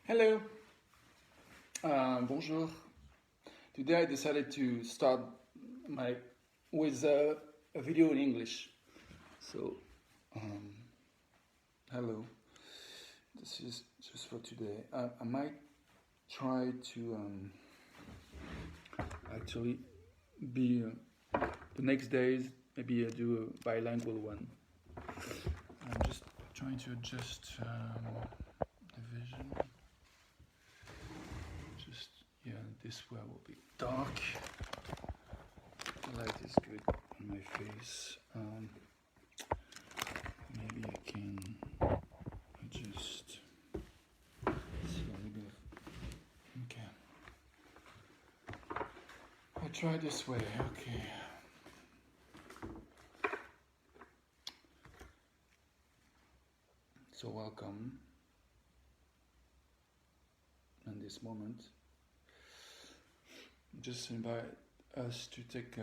Hello, bonjour. Today I decided to start with a video in English. So, um, hello. This is just for today. I might try to actually be the next days. Maybe I do a bilingual one. I'm just trying to adjust the vision. Yeah, this way will be dark. The light is good on my face. Maybe I can adjust. See a little bit. Okay. I'll try this way. Okay. So welcome in this moment. Just invite us to take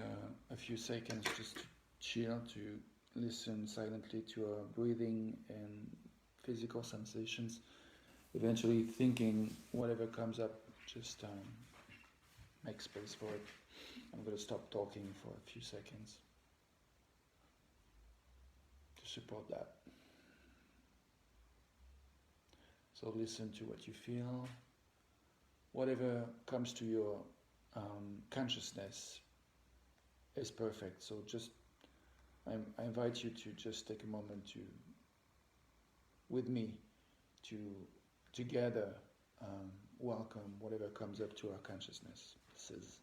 a few seconds just to chill, to listen silently to our breathing and physical sensations. Eventually thinking whatever comes up, just make space for it. I'm going to stop talking for a few seconds to support that. So listen to what you feel. Whatever comes to your consciousness is perfect. So just I invite you to just take a moment to, with me, to together welcome whatever comes up to our consciousness. This is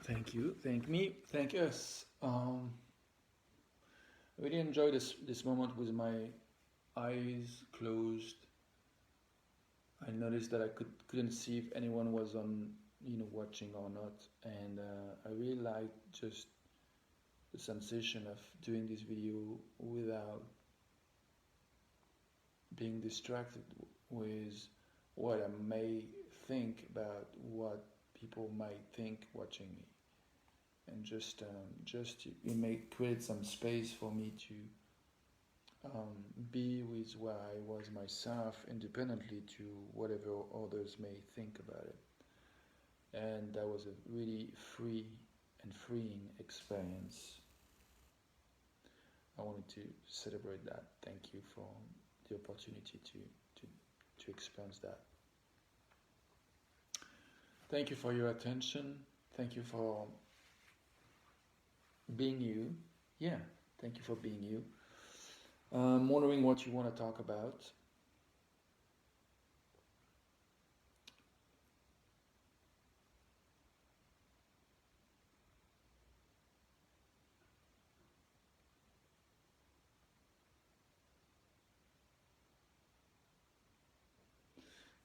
Thank you, thank me, thank us. I really enjoy this moment with my eyes closed. I noticed that I couldn't see if anyone was on, watching or not, and I really like just the sensation of doing this video without being distracted with what I may think about what people might think watching me, and just it may create some space for me to be with where I was myself, independently to whatever others may think about it. And that was a really free and freeing experience. I wanted to celebrate that. Thank you for the opportunity to experience that. Thank you for your attention. Thank you for being you. Yeah, thank you for being you. I'm wondering what you want to talk about.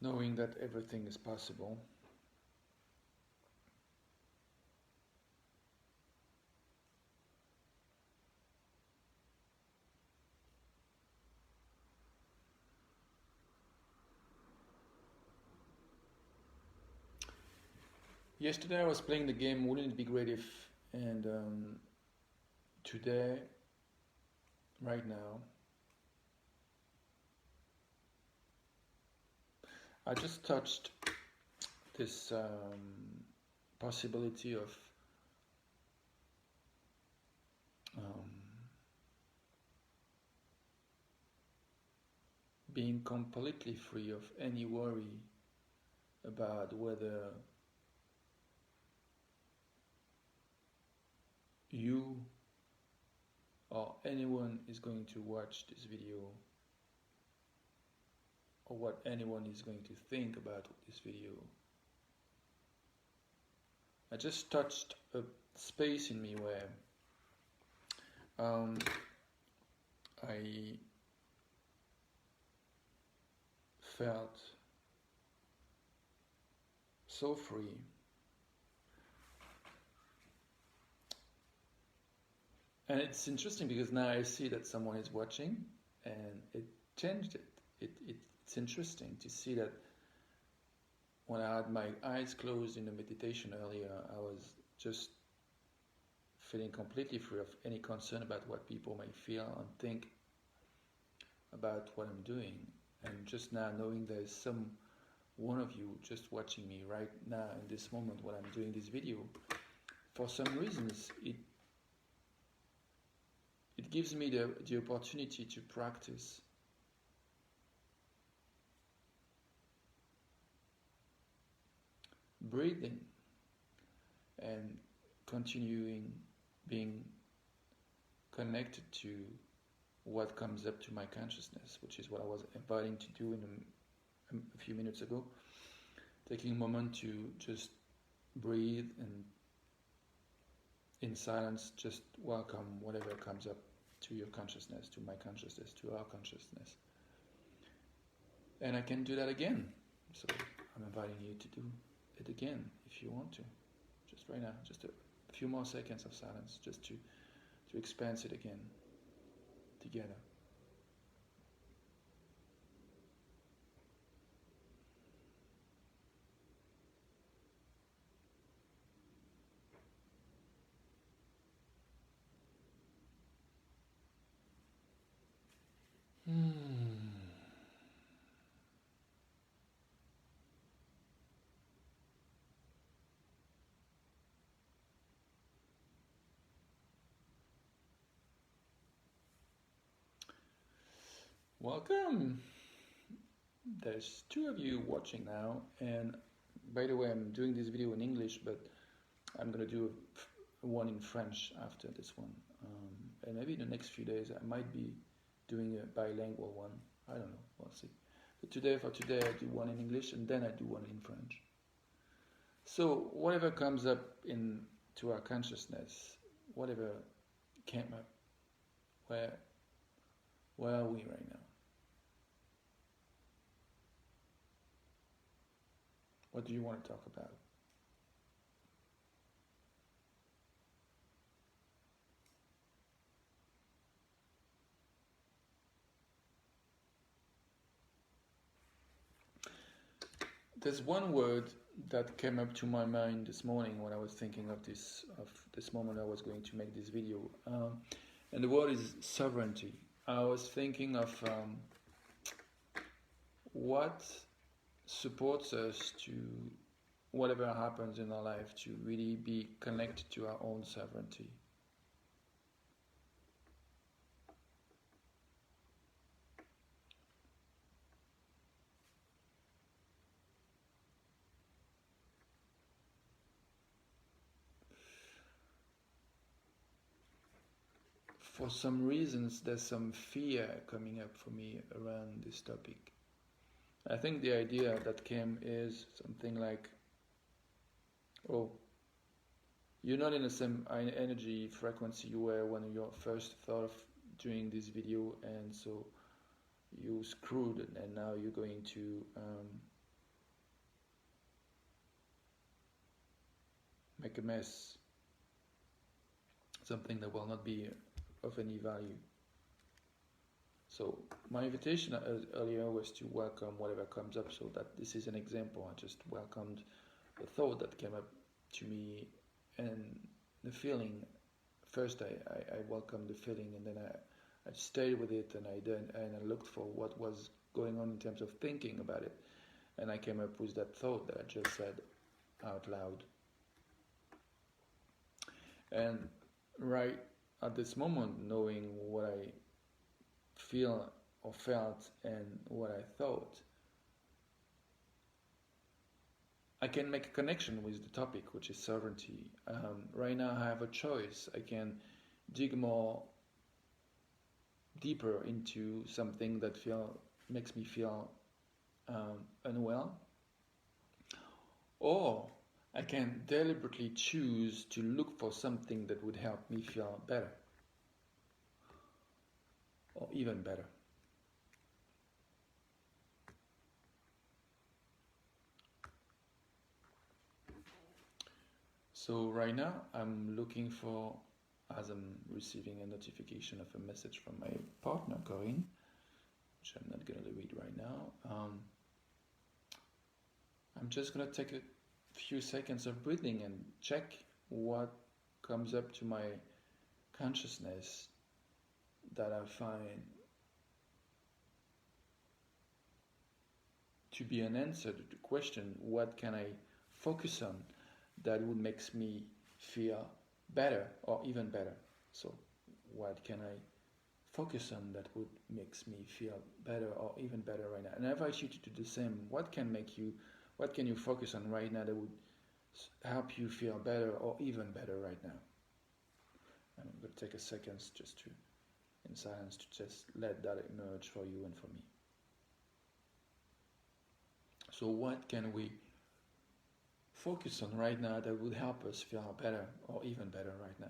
Knowing that everything is possible. Yesterday I was playing the game Wouldn't It Be Great If, and today, right now, I just touched this possibility of being completely free of any worry about whether you or anyone is going to watch this video, or what anyone is going to think about this video. I just touched a space in me where I felt so free. And it's interesting because now I see that someone is watching, and it changed it. It's interesting to see that when I had my eyes closed in the meditation earlier, I was just feeling completely free of any concern about what people may feel and think about what I'm doing. And just now knowing there's some one of you just watching me right now in this moment when I'm doing this video, for some reasons it gives me the opportunity to practice breathing and continuing being connected to what comes up to my consciousness, which is what I was inviting to do in a few minutes ago. Taking a moment to just breathe and in silence just welcome whatever comes up to your consciousness, to my consciousness, to our consciousness. And I can do that again. So I'm inviting you to do it again if you want to. Just right now, just a few more seconds of silence, just to experience it again together. Welcome. There's two of you watching now, and by the way, I'm doing this video in English, but I'm gonna do one in French after this one, and maybe in the next few days I might be doing a bilingual one. I don't know, we'll see. But for today I do one in English and then I do one in French. So whatever comes up into our consciousness, whatever came up, where are we right now? What do you want to talk about? There's one word that came up to my mind this morning when I was thinking of this moment I was going to make this video, and the word is sovereignty. I was thinking of what supports us to whatever happens in our life to really be connected to our own sovereignty. For some reasons, there's some fear coming up for me around this topic. I think the idea that came is something like, oh, you're not in the same energy frequency you were when you first thought of doing this video, and so you screwed, and now you're going to make a mess, something that will not be of any value. So my invitation earlier was to welcome whatever comes up, so that this is an example. I just welcomed the thought that came up to me and the feeling. First I welcomed the feeling, and then I stayed with it, and I looked for what was going on in terms of thinking about it. And I came up with that thought that I just said out loud. And right at this moment, knowing what I feel or felt and what I thought, I can make a connection with the topic, which is sovereignty. Right now, I have a choice. I can dig more deeper into something that makes me feel unwell, or I can deliberately choose to look for something that would help me feel better, or even better. So right now I'm looking for, as I'm receiving a notification of a message from my partner Corinne, which I'm not going to read right now. I'm just going to take a few seconds of breathing and check what comes up to my consciousness that I find to be an answer to the question, what can I focus on that would make me feel better or even better. So what can I focus on that would makes me feel better or even better right now? And I invite you to do the same. What can you focus on right now that would help you feel better or even better right now? And I'm going to take a second just to, in silence, to just let that emerge for you and for me. So what can we focus on right now that would help us feel better or even better right now?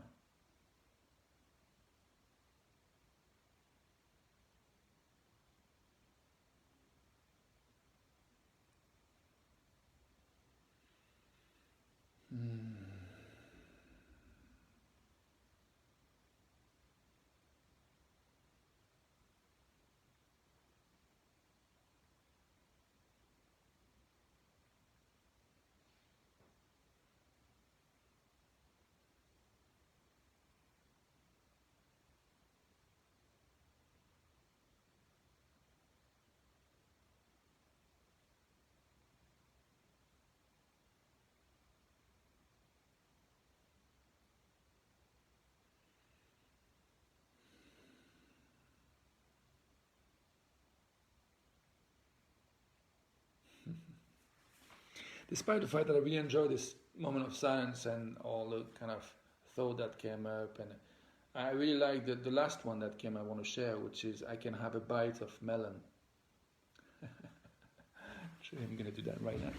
Despite the fact that I really enjoy this moment of silence and all the kind of thought that came up, and I really like the last one that came I want to share, which is I can have a bite of melon. Actually, I'm going to do that right now.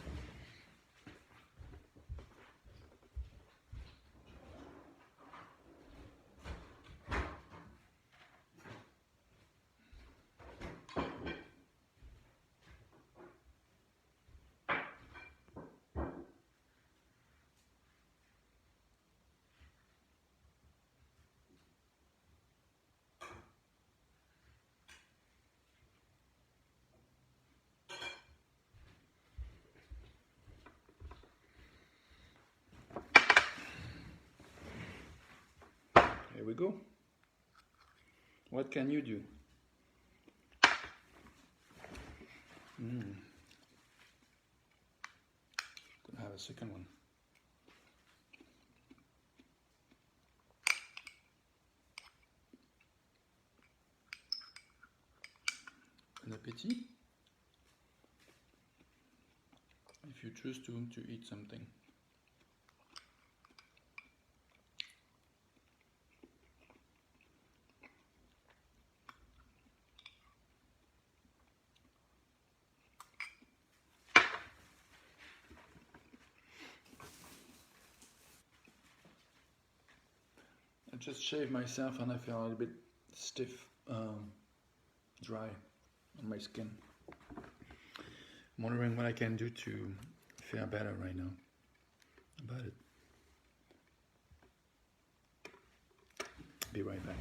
Here we go. What can you do? Gonna have a second one. Bon appétit. If you choose to eat something. I just shaved myself and I feel a little bit stiff, dry on my skin. I'm wondering what I can do to feel better right now about it. Be right back.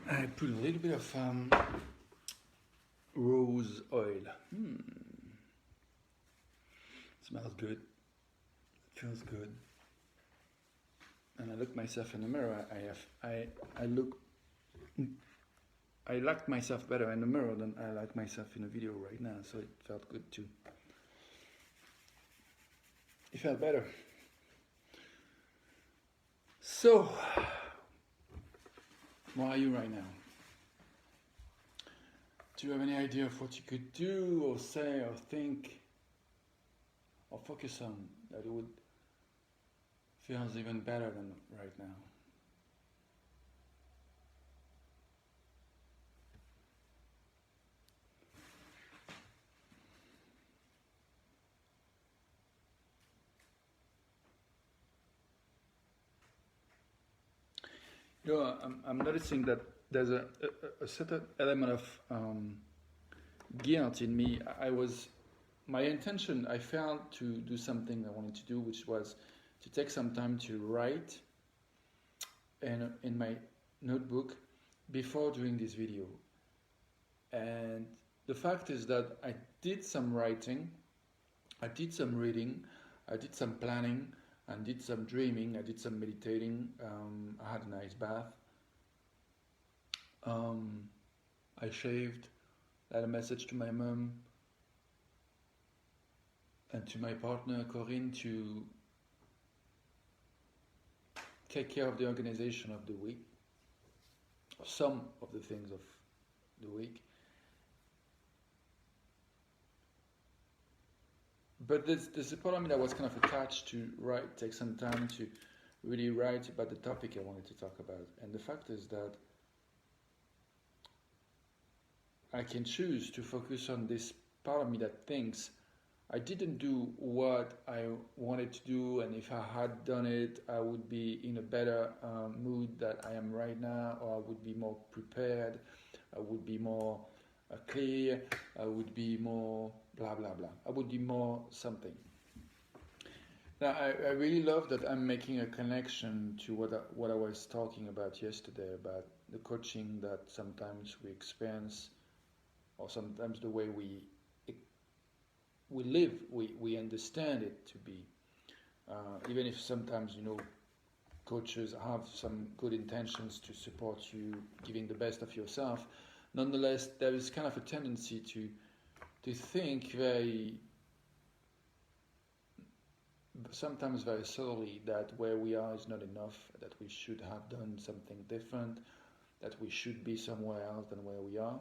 I put a little bit of rose oil. Smells good. Feels good. And I look myself in the mirror. I like myself better in the mirror than I like myself in a video right now. So it felt good too. It felt better. So, where are you right now? Do you have any idea of what you could do or say or think or focus on that it would feels even better than right now? You know, I'm noticing that there's a certain element of guilt in me. My intention, I felt to do something I wanted to do, which was to take some time to write in my notebook before doing this video. And the fact is that I did some writing, I did some reading, I did some planning, I did some dreaming, I did some meditating, I had a nice bath, I shaved, I had a message to my mom and to my partner Corinne to take care of the organization of the week, some of the things of the week. But there's a part of me that was kind of attached to take some time to really write about the topic I wanted to talk about. And the fact is that I can choose to focus on this part of me that thinks I didn't do what I wanted to do, and if I had done it, I would be in a better mood that I am right now, or I would be more prepared, I would be more clear, I would be more blah blah blah, I would be more something. Now I really love that I'm making a connection to what I was talking about yesterday, about the coaching that sometimes we experience, or sometimes the way we live, we understand it to be. Even if sometimes, coaches have some good intentions to support you giving the best of yourself, nonetheless, there is kind of a tendency to think sometimes very subtly, that where we are is not enough, that we should have done something different, that we should be somewhere else than where we are.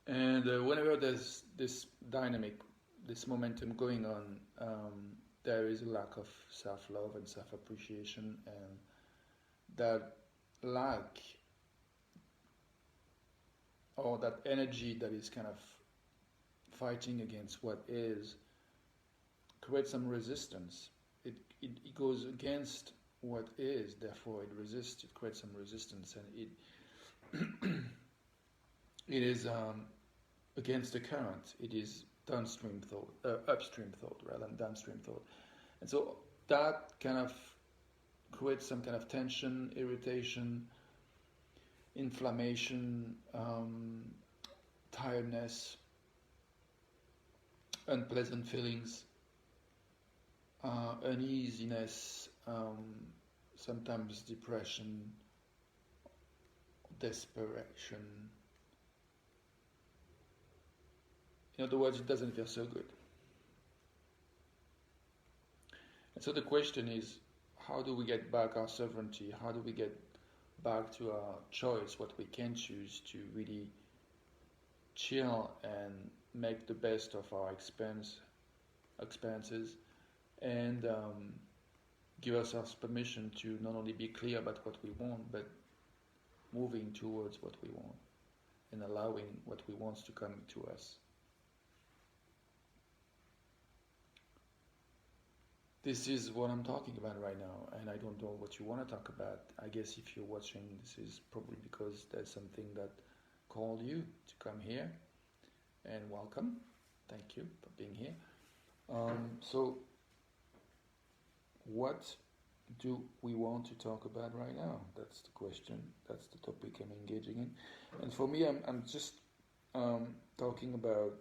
And whenever there's this dynamic, this momentum going on, there is a lack of self-love and self-appreciation, and that lack, or that energy that is kind of fighting against what is, creates some resistance. It goes against what is, therefore it resists, it creates some resistance, and it is against the current. It is upstream thought rather than downstream thought. And so that kind of creates some kind of tension, irritation, inflammation, tiredness, unpleasant feelings, uneasiness, sometimes depression, desperation. In other words, it doesn't feel so good. And so the question is, how do we get back our sovereignty? How do we get back to our choice, what we can choose to really chill and make the best of our experiences, and give ourselves permission to not only be clear about what we want, but moving towards what we want and allowing what we want to come to us. This is what I'm talking about right now, and I don't know what you want to talk about. I guess if you're watching, this is probably because there's something that called you to come here, and welcome. Thank you for being here. So what do we want to talk about right now? That's the question. That's the topic I'm engaging in. And for me, I'm just talking about,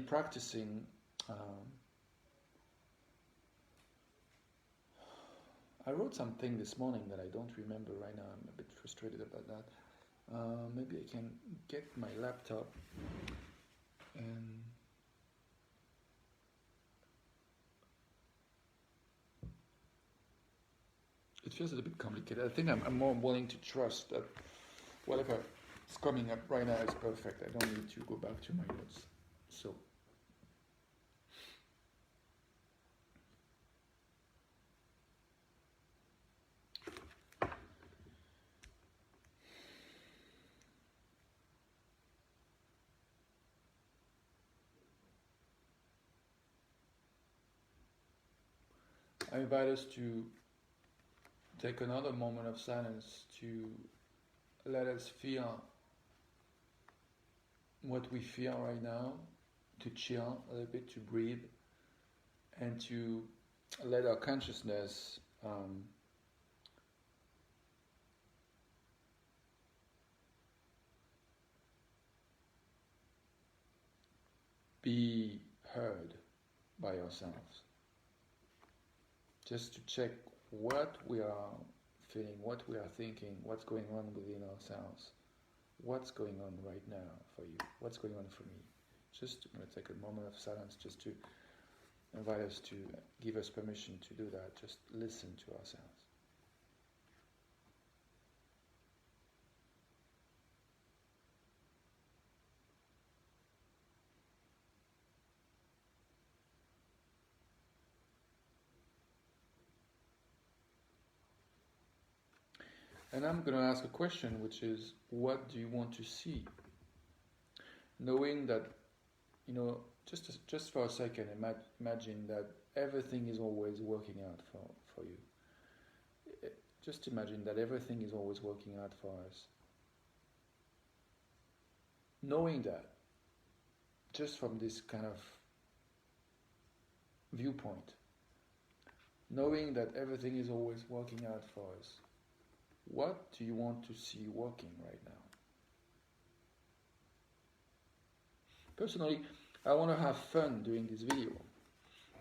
practicing. Um, I wrote something this morning that I don't remember right now. I'm a bit frustrated about that. Maybe I can get my laptop and it feels a little bit complicated. I think I'm more willing to trust that whatever is coming up right now is perfect. I don't need to go back to my notes. So I invite us to take another moment of silence to let us feel what we feel right now, to chill a little bit, to breathe, and to let our consciousness be heard by ourselves. Just to check what we are feeling, what we are thinking, what's going on within ourselves, what's going on right now for you, what's going on for me. Just I'm going to take a moment of silence just to invite us to give us permission to do that, just listen to ourselves. And I'm going to ask a question, which is, what do you want to see? Knowing that, just for a second, imagine that everything is always working out for you. Just imagine that everything is always working out for us. Knowing that, just from this kind of viewpoint, knowing that everything is always working out for us, what do you want to see working right now? Personally, I want to have fun doing this video,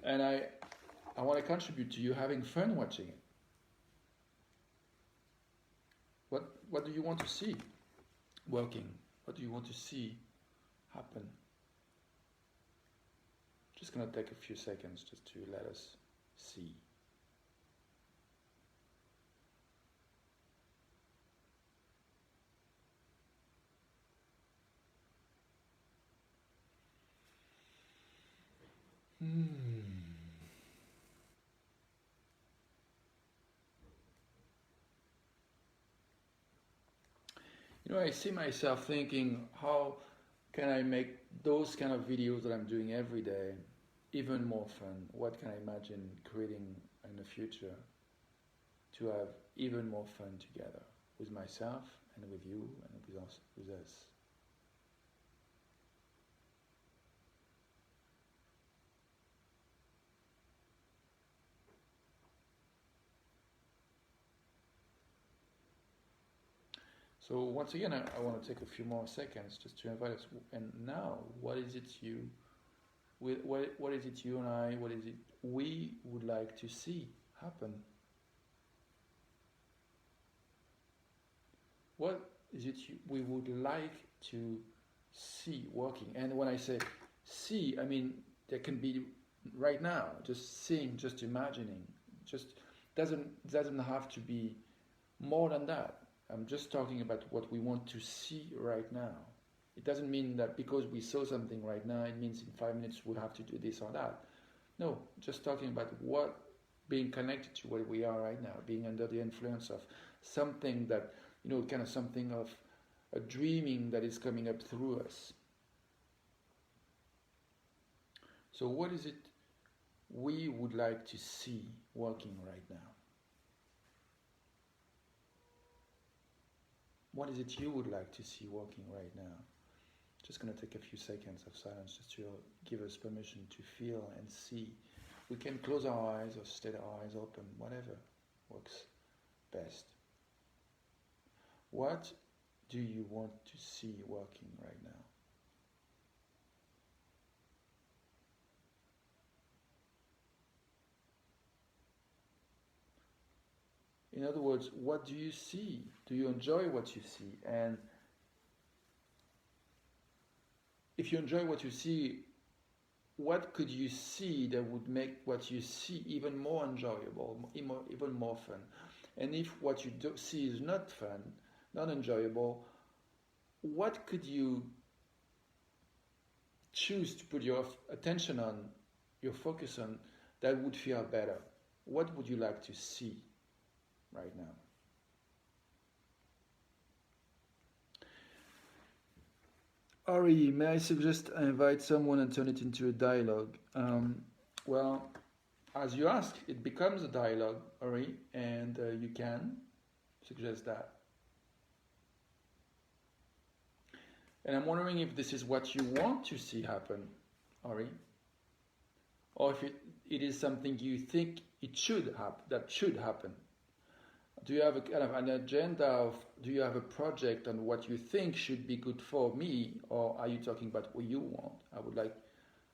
and I want to contribute to you having fun watching it. What do you want to see working? What do you want to see happen? Just going to take a few seconds just to let us see. I see myself thinking, how can I make those kind of videos that I'm doing every day even more fun? What can I imagine creating in the future to have even more fun together with myself and with you and with us? So once again, I want to take a few more seconds just to invite us. And now, what is it you and I, what is it we would like to see happen? What is it we would like to see working? And when I say see, I mean there can be right now, just seeing, just imagining, just doesn't have to be more than that. I'm just talking about what we want to see right now. It doesn't mean that because we saw something right now, it means in 5 minutes we'll have to do this or that. No, just talking about what, being connected to where we are right now, being under the influence of something that, kind of something of a dreaming that is coming up through us. So what is it we would like to see working right now? What is it you would like to see working right now? Just going to take a few seconds of silence just to give us permission to feel and see we can close our eyes or stay our eyes open, whatever works best. What do you want to see working right now? In other words, what do you see? Do you enjoy what you see? And if you enjoy what you see, what could you see that would make what you see even more enjoyable, even more fun? And if what you do see is not fun, not enjoyable, what could you choose to put your attention on, your focus on, that would feel better? What would you like to see right now? Ari, may I suggest I invite someone and turn it into a dialogue? Well, as you ask, it becomes a dialogue, Ari, and you can suggest that. And I'm wondering if this is what you want to see happen, Ari, or if it is something you think it should happen, that should happen. Do you have a kind of an agenda of, do you have a project on what you think should be good for me, or are you talking about what you want? I would like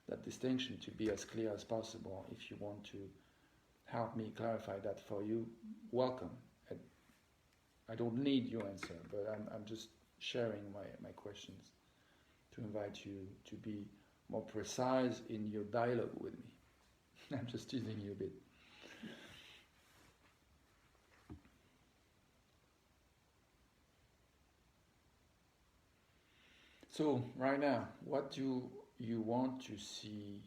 that distinction to be as clear as possible. If you want to help me clarify that for you, welcome. I don't need your answer, but I'm just sharing my questions to invite you to be more precise in your dialogue with me. I'm just teasing you a bit. So, right now, what do you want to see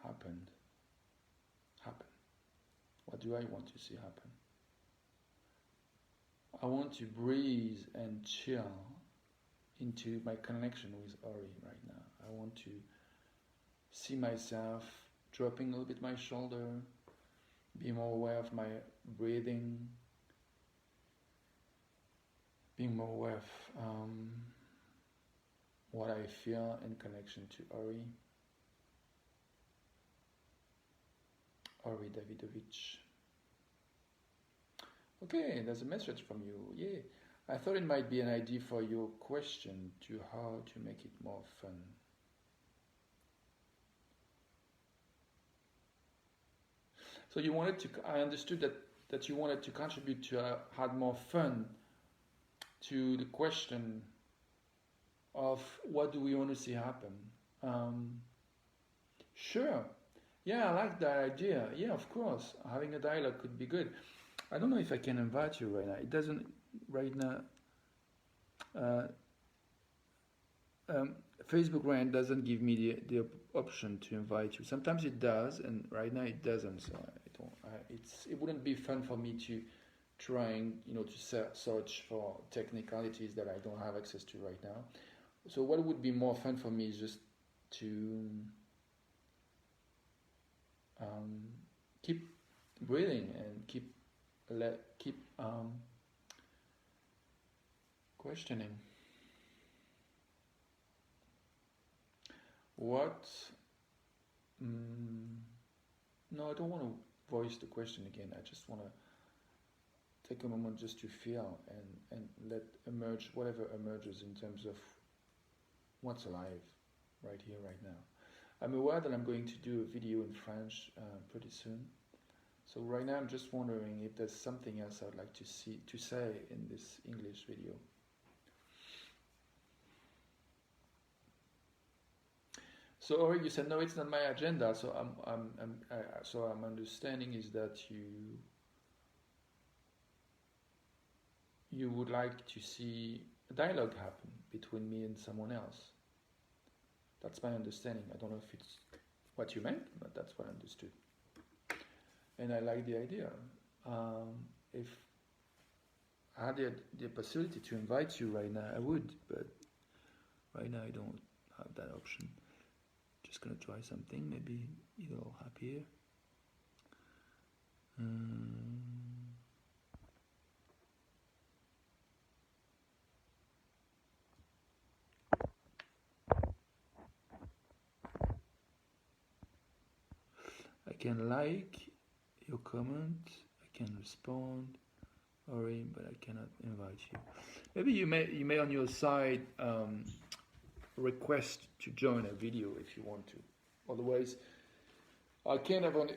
happen? What do I want to see happen? I want to breathe and chill into my connection with Ari right now. I want to see myself dropping a little bit my shoulder, be more aware of my breathing, being more aware of what I feel in connection to Ari Davidovich. Okay, there's a message from you. Yeah, I thought it might be an idea for your question to how to make it more fun. So you wanted to, I understood that you wanted to contribute to add more fun to the question of what do we want to see happen. Sure. Yeah, I like that idea. Yeah, of course. Having a dialogue could be good. I don't know if I can invite you right now. It doesn't right now. Facebook right doesn't give me the option to invite you. Sometimes it does, and right now it doesn't. So it wouldn't be fun for me to trying to search for technicalities that I don't have access to right now. So what would be more fun for me is just to keep breathing and keep questioning. What? No, I don't want to voice the question again. I just want to take a moment just to feel and let emerge whatever emerges in terms of what's alive right here, right now. I'm aware that I'm going to do a video in French pretty soon. So right now I'm just wondering if there's something else I'd like to say in this English video. So Ori, you said no, it's not my agenda. So I'm understanding is that you would like to see a dialogue happen between me and someone else. That's my understanding. I don't know if it's what you meant, but that's what I understood. And I like the idea. If I had the possibility to invite you right now, I would, but right now I don't have that option. Just gonna try something, maybe it'll appear. can like your comment, I can respond, Ori, but I cannot invite you. Maybe you may on your side request to join a video if you want to. Otherwise, I can't have only.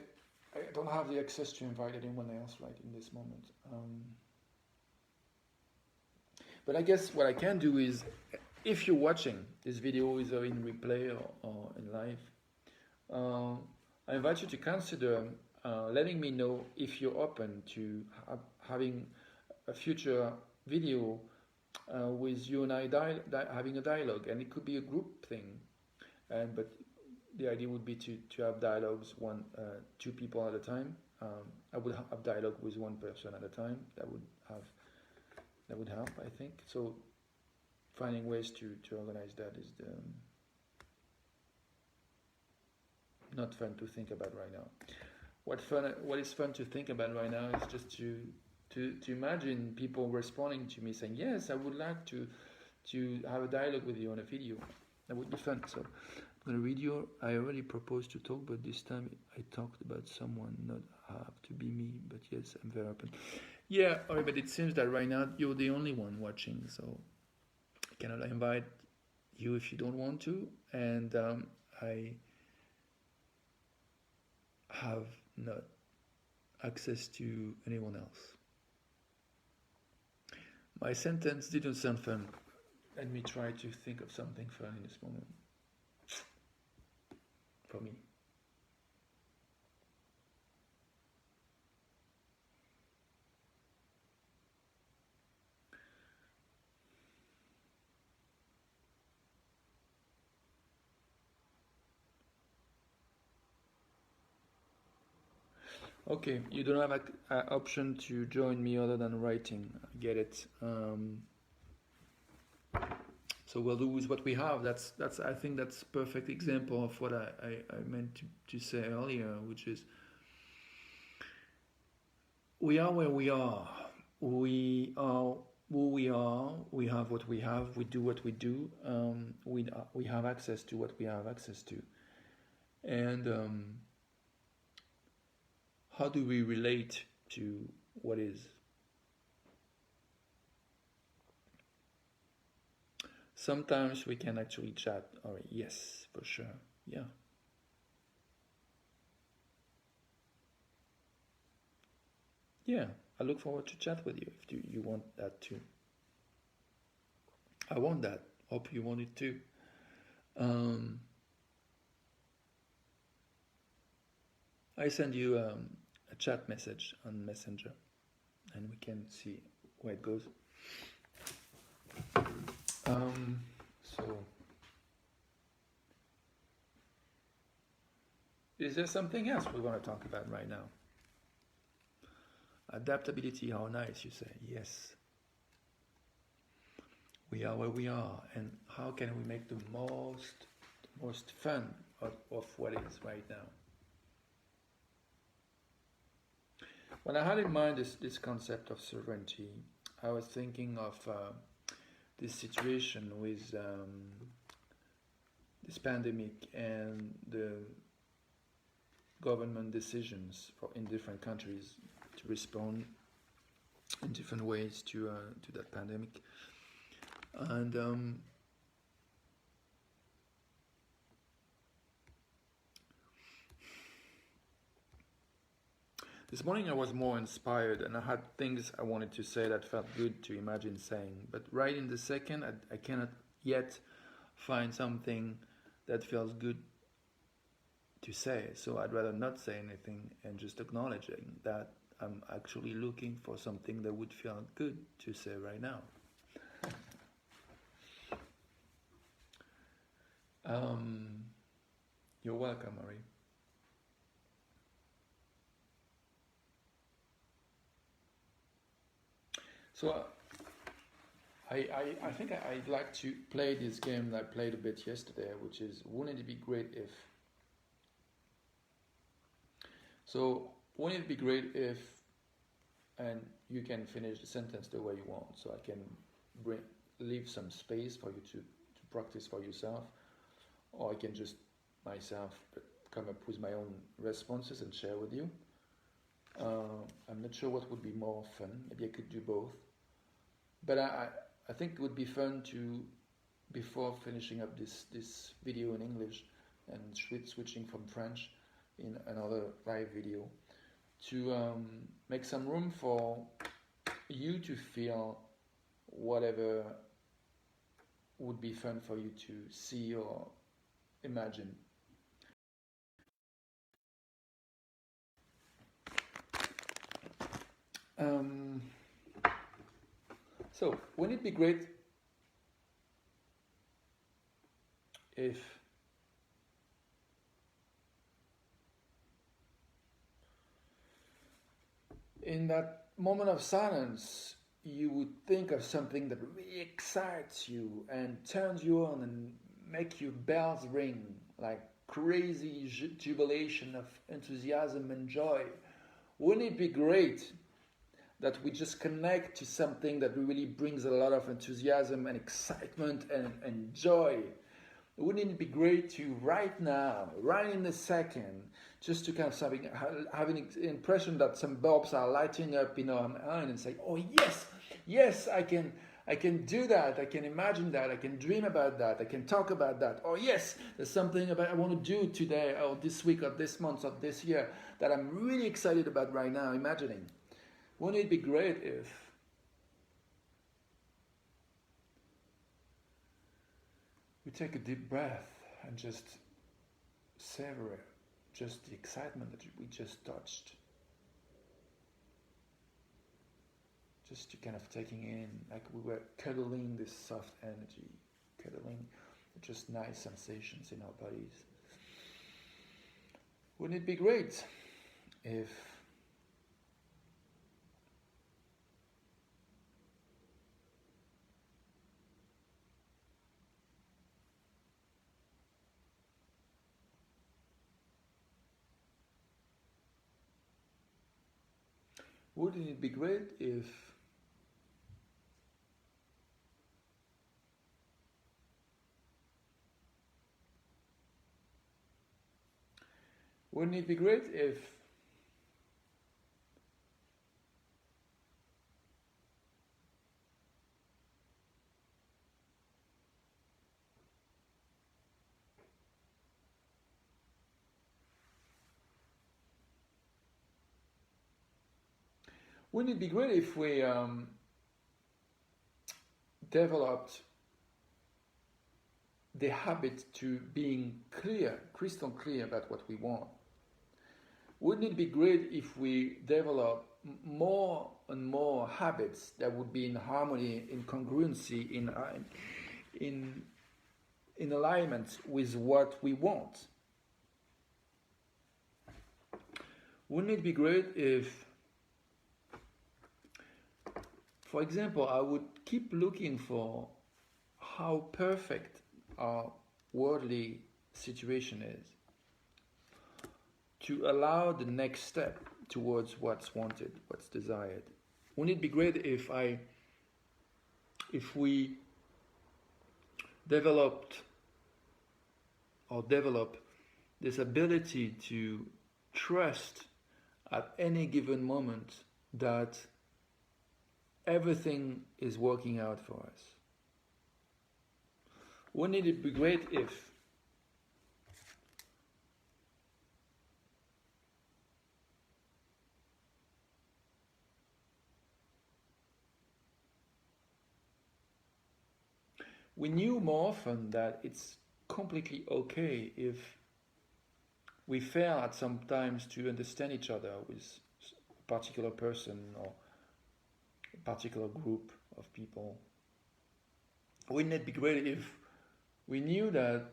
I don't have the access to invite anyone else right in this moment. But I guess what I can do is, if you're watching this video either in replay or in live, I invite you to consider letting me know if you're open to having a future video with you and I having a dialogue, and it could be a group thing, but the idea would be to have dialogues two people at a time. I would have dialogue with one person at a time. That would help, I think. So finding ways to organize that is not fun to think about right now. What is fun to think about right now is just to imagine people responding to me saying, yes, I would like to have a dialogue with you on a video. That would be fun. So I'm going to read you. I already proposed to talk, but this time I talked about someone, not have to be me. But yes, I'm very open. Yeah, alright, but it seems that right now you're the only one watching, so I cannot invite you if you don't want to, and I have not access to anyone else. My sentence didn't sound fun. Let me try to think of something fun in this moment. For me. Okay, you don't have an option to join me other than writing. I get it. So we'll do with what we have. That's. I think that's a perfect example of what I meant to say earlier, which is we are where we are. We are who we are. We have what we have. We do what we do. We have access to what we have access to, and how do we relate to what is? Sometimes we can actually chat. Or yes, for sure. Yeah. Yeah, I look forward to chat with you if you want that too. I want that. Hope you want it too. I send you a chat message on Messenger, and we can see where it goes. So, is there something else we want to talk about right now? Adaptability, how nice, you say. Yes. We are where we are, and how can we make the most fun of what is right now? When I had in mind this concept of sovereignty, I was thinking of this situation with this pandemic and the government decisions in different countries to respond in different ways to that pandemic. And this morning I was more inspired, and I had things I wanted to say that felt good to imagine saying. But right in the second, I cannot yet find something that feels good to say. So I'd rather not say anything and just acknowledging that I'm actually looking for something that would feel good to say right now. You're welcome, Marie. So I think I'd like to play this game that I played a bit yesterday, which is, wouldn't it be great if? So wouldn't it be great if, and you can finish the sentence the way you want, so I can leave some space for you to practice for yourself, or I can just myself come up with my own responses and share with you. I'm not sure what would be more fun. Maybe I could do both. But I think it would be fun to, before finishing up this video in English and switching from French in another live video, to make some room for you to feel whatever would be fun for you to see or imagine. So, wouldn't it be great if in that moment of silence you would think of something that really excites you and turns you on and make your bells ring like crazy jubilation of enthusiasm and joy? Wouldn't it be great that we just connect to something that really brings a lot of enthusiasm and excitement and joy? Wouldn't it be great to right now, right in the second, just to kind of having an impression that some bulbs are lighting up in our mind and say, oh yes, yes, I can do that, I can imagine that, I can dream about that, I can talk about that. Oh yes, there's something about I want to do today or this week or this month or this year that I'm really excited about right now, imagining. Wouldn't it be great if we take a deep breath and just savor just the excitement that we just touched? Just to kind of taking in, like we were cuddling this soft energy, cuddling just nice sensations in our bodies. Wouldn't it be great if Wouldn't it be great if Wouldn't it be great if Wouldn't it be great if we developed the habit to being clear, crystal clear about what we want? Wouldn't it be great if we develop more and more habits that would be in harmony, in congruency, in alignment with what we want? Wouldn't it be great if, for example, I would keep looking for how perfect our worldly situation is to allow the next step towards what's wanted, what's desired? Wouldn't it be great if we develop this ability to trust at any given moment that everything is working out for us? Wouldn't it be great if we knew more often that it's completely okay if we fail at some times to understand each other with a particular person or a particular group of people? Wouldn't it be great if we knew that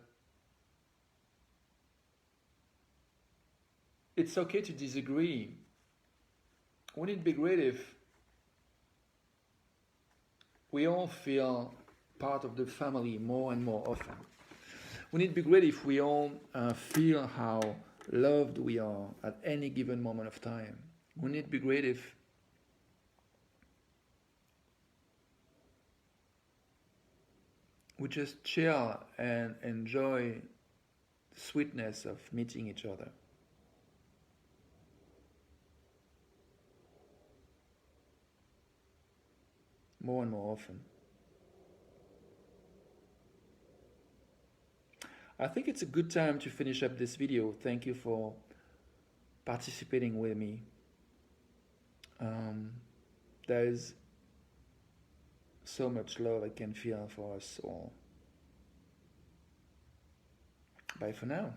it's okay to disagree? Wouldn't it be great if we all feel part of the family more and more often? Wouldn't it be great if we all feel how loved we are at any given moment of time? Wouldn't it be great if we just chill and enjoy sweetness of meeting each other. More and more often. I think it's a good time to finish up this video. Thank you for participating with me. There is so much love I can feel for us all. Bye for now.